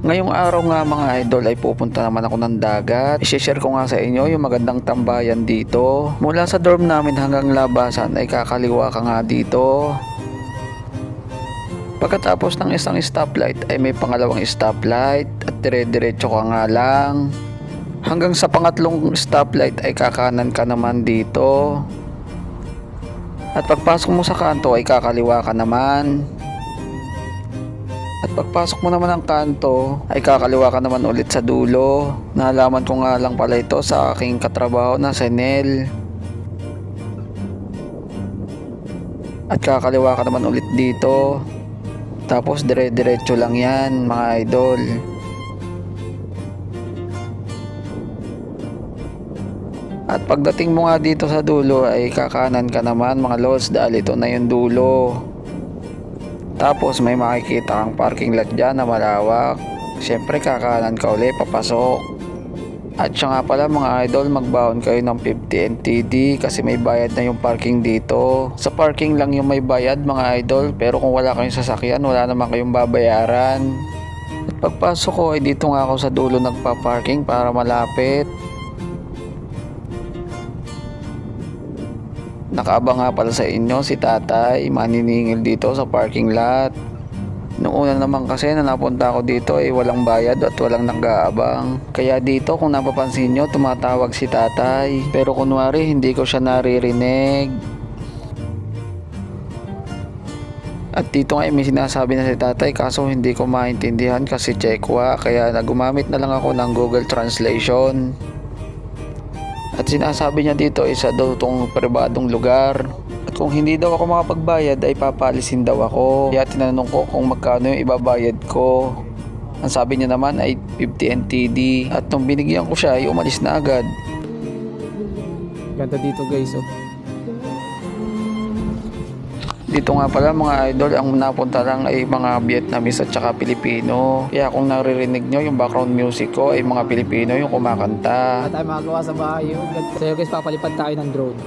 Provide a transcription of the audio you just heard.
Ngayong araw nga mga idol ay pupunta naman ako ng dagat. I-share ko nga sa inyo yung magandang tambayan dito. Mula sa dorm namin hanggang labasan ay kakaliwa ka nga dito. Pagkatapos ng isang stoplight ay may pangalawang stoplight at dire-diretso ka nga lang. Hanggang sa pangatlong stoplight ay kakanan ka naman dito. At pagpasok mo sa kanto ay kakaliwa ka naman. At pagpasok mo naman ng kanto ay kakaliwa ka naman ulit sa dulo. Nalaman ko nga lang pala ito sa aking katrabaho na si Nel. At kakaliwa ka naman ulit dito. Tapos dire-diretso lang yan mga idol. At pagdating mo nga dito sa dulo ay kakanan ka naman mga lods dahil ito na yung dulo. Tapos may makikita kang parking lot dyan na malawak. Siyempre kakanan ka ulit papasok. At siya nga pala mga idol, magbaon kayo ng 50 NTD kasi may bayad na yung parking dito. Sa parking lang yung may bayad mga idol, pero kung wala kayong sasakyan wala naman kayong babayaran. At pagpasok ko ay dito nga ako sa dulo nagpa-parking para malapit. Nakaabang nga pala sa inyo si tatay, maniningil dito sa parking lot. Noong una naman kasi na napunta ako dito ay walang bayad at walang nag-aabang. Kaya dito kung napapansin nyo tumatawag si tatay. Pero kunwari hindi ko siya naririnig. At dito nga may sinasabi na si tatay kaso hindi ko maintindihan kasi Chekwa. Kaya nagumamit na lang ako ng Google Translation. At sinasabi niya dito isa daw itong pribadong lugar. At kung hindi daw ako makapagbayad ay papalisin daw ako. Kaya tinanong ko kung magkano yung ibabayad ko. Ang sabi niya naman ay 50 NTD. At nung binigyan ko siya ay umalis na agad. Ganda dito guys oh. Dito nga pala mga idol, ang napunta lang ay mga Vietnamese at saka Pilipino. Kaya kung naririnig nyo yung background music ko ay mga Pilipino yung kumakanta. At tayo magagawa sa bahay yun. So guys, papalipad tayo ng drone.